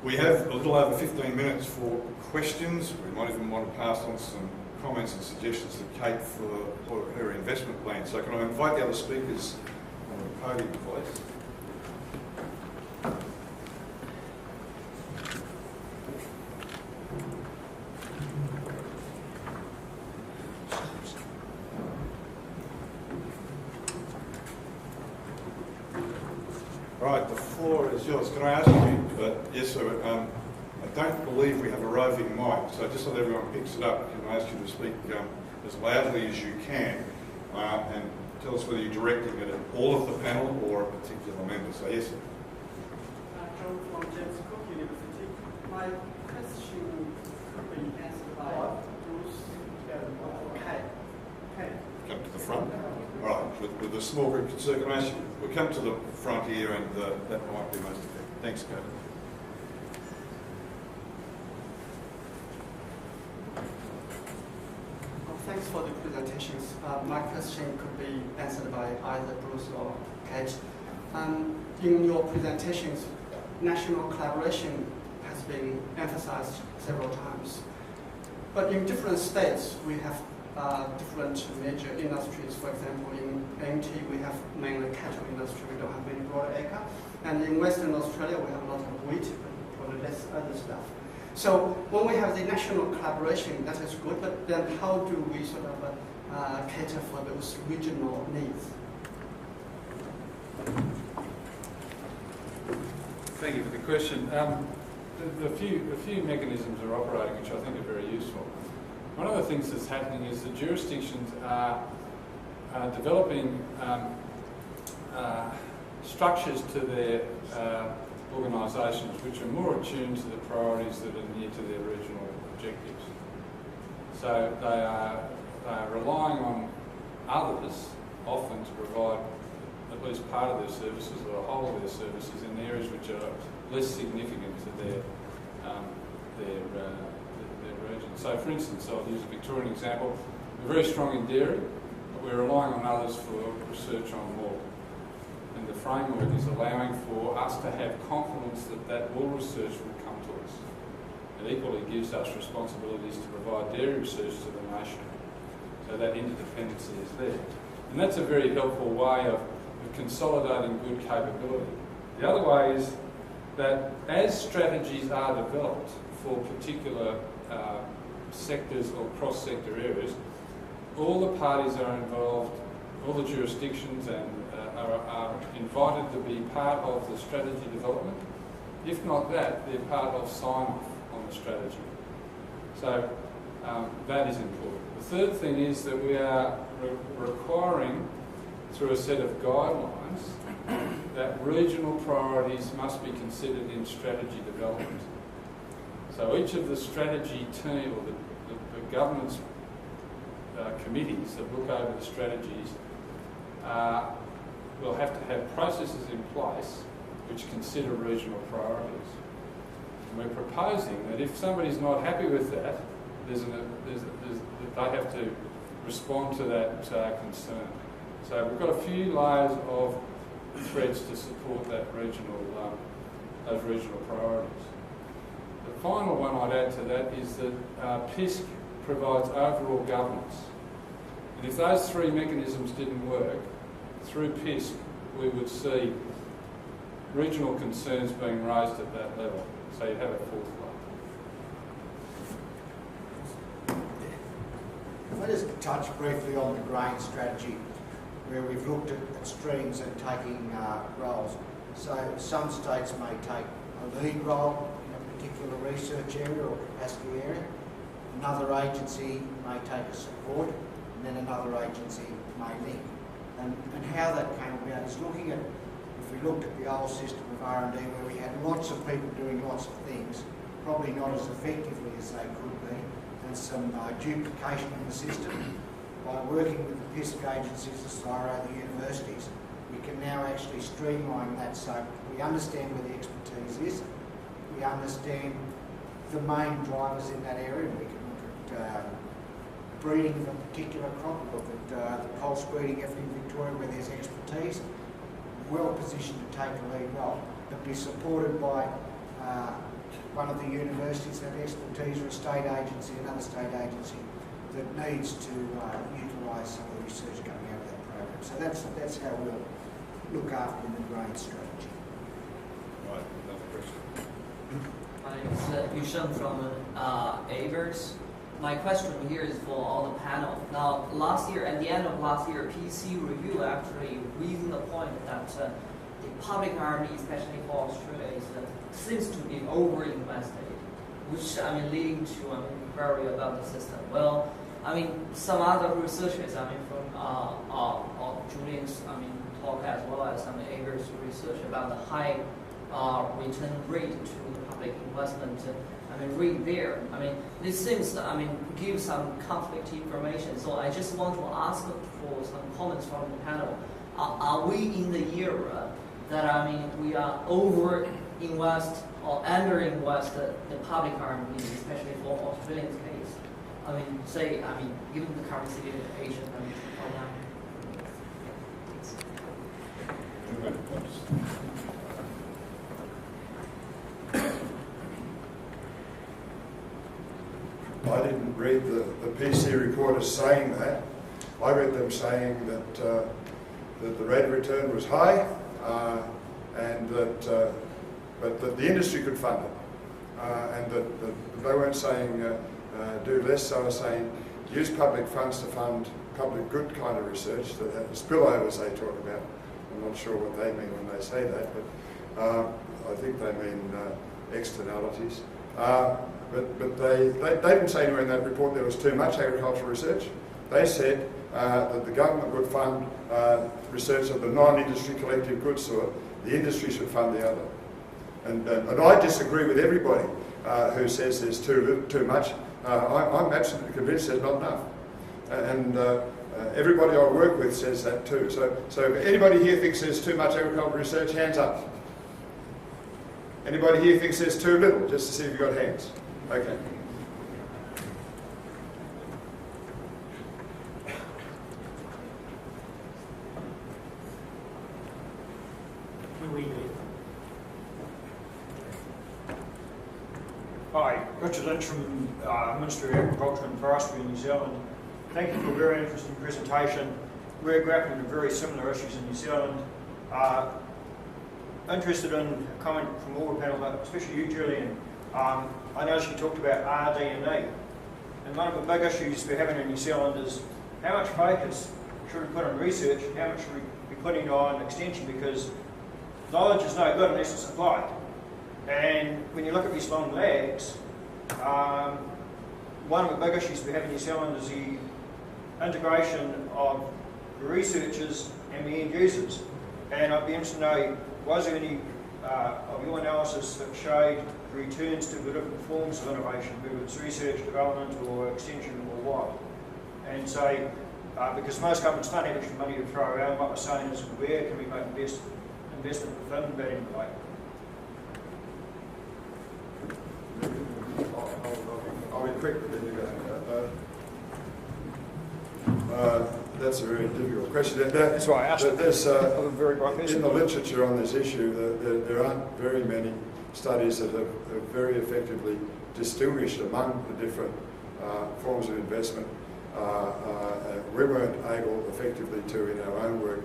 We have a little over 15 minutes for questions. We might even want to pass on some comments and suggestions to Kate for her investment plan. So can I invite the other speakers on the podium, please? Right, the floor is yours. Can I ask you, yes sir, I don't believe we have a roving mic, so just so that everyone picks it up, can I ask you to speak as loudly as you can and tell us whether you're directing it at all of the panel or a particular member. So yes sir. John from James Cook University. My question could be answered by Bruce. Okay. Come to the front. All right, with the small group, so can I ask you, we'll come to the front here and that might be most effective. Thanks, Kate. Thanks for the presentations. My question could be answered by either Bruce or Kate. In your presentations, national collaboration has been emphasized several times. But in different states, we have different major industries. For example, in AMT, we have mainly cattle industry. We don't have many broadacre. And in Western Australia, we have a lot of wheat, but probably less other stuff. So when we have the national collaboration, that is good, but then how do we sort of cater for those regional needs? Thank you for the question. The few mechanisms are operating which I think are very useful. One of the things that's happening is the jurisdictions are developing structures to their organisations which are more attuned to the priorities that are near to their regional objectives. So they are relying on others often to provide at least part of their services or the whole of their services in areas which are less significant to their region. So for instance, I'll use a Victorian example. We're very strong in dairy, but we're relying on others for research on wool. And the framework is allowing for us to have confidence that that wool research will come to us. It equally gives us responsibilities to provide dairy research to the nation. So that interdependency is there. And that's a very helpful way of consolidating good capability. The other way is that as strategies are developed for particular sectors or cross-sector areas, all the parties are involved, all the jurisdictions and are invited to be part of the strategy development. If not that, they're part of sign-off on the strategy. So that is important. The third thing is that we are requiring, through a set of guidelines, that regional priorities must be considered in strategy development. So each of the strategy team or the government's committees that look over the strategies will have to have processes in place which consider regional priorities. And we're proposing that if somebody's not happy with that, they have to respond to that concern. So we've got a few layers of threads to support that those regional priorities. The final one I'd add to that is that PISC provides overall governance. And if those three mechanisms didn't work, through PISC we would see regional concerns being raised at that level. So you'd have a fourth layer. If I just touch briefly on the grain strategy, where we've looked at streams and taking roles. So some states may take a lead role in a particular research area or capacity area. Another agency may take a support, and then another agency may link. And how that came about is looking at, if we looked at the old system of R&D where we had lots of people doing lots of things, probably not as effectively as they could be, and some duplication in the system. By working with the PISC agencies, the CSIRO, the universities, we can now actually streamline that so we understand where the expertise is, we understand the main drivers in that area, and we can look at breeding of a particular crop, look at the pulse breeding effort in Victoria where there's expertise, well positioned to take a lead role, but be supported by one of the universities have expertise, or a state agency, another state agency that needs to utilise some of the research coming out of that program. So that's how we'll look after the grain strategy. Right, another question. Hi, it's Yusheng from Aares. My question here is for all the panel. Now, last year, at the end of last year, PC Review actually reasoned the point that the public army, especially for Australia, seems to be over-invested, which leading to query about the system. Well, some other researchers, from Julian's, talk as well as some Aares research about the high return rate to the public investment. Read there. This seems to, give some conflict information. So I just want to ask for some comments from the panel. Are we in the era that we are over-invest or under-invest the public army, especially for Australia's case? Given the current situation, I didn't read the PC report as saying that. I read them saying that that the rate of return was high, and that but that the industry could fund it, and that they weren't saying do less. They were saying use public funds to fund public good kind of research that had spillovers they talk about. I'm not sure what they mean when they say that, but I think they mean externalities. But they didn't say anywhere in that report there was too much agricultural research. They said that the government would fund research of the non-industry collective goods sort. The industry should fund the other. And I disagree with everybody who says there's too much. I'm absolutely convinced there's not enough. And everybody I work with says that too. So if anybody here thinks there's too much agricultural research, hands up. Anybody here thinks there's too little, just to see if you've got hands. Okay. Hi, Richard Lynch from Ministry of Agriculture and Forestry in New Zealand. Thank you for a very interesting presentation. We're grappling with very similar issues in New Zealand. Interested in a comment from all the panel, but especially you, Julian. I noticed you talked about RD&E, and one of the big issues we're having in New Zealand is how much focus should we put on research and how much should we be putting on extension, because knowledge is no good unless it's applied. And when you look at these long lags, one of the big issues we have in New Zealand is the integration of the researchers and the end users. And I'd be interested to know, was there any of your analysis that showed returns to the different forms of innovation, whether it's research, development, or extension, or what? And so, because most governments don't have extra money to throw around, what we're saying is where can we make investment within that envelope? I'll be quick with you. That's a very difficult question. That's why I asked it. There's, very bright in the literature on this issue, there aren't very many studies that have very effectively distinguished among the different forms of investment. We weren't able effectively to, in our own work,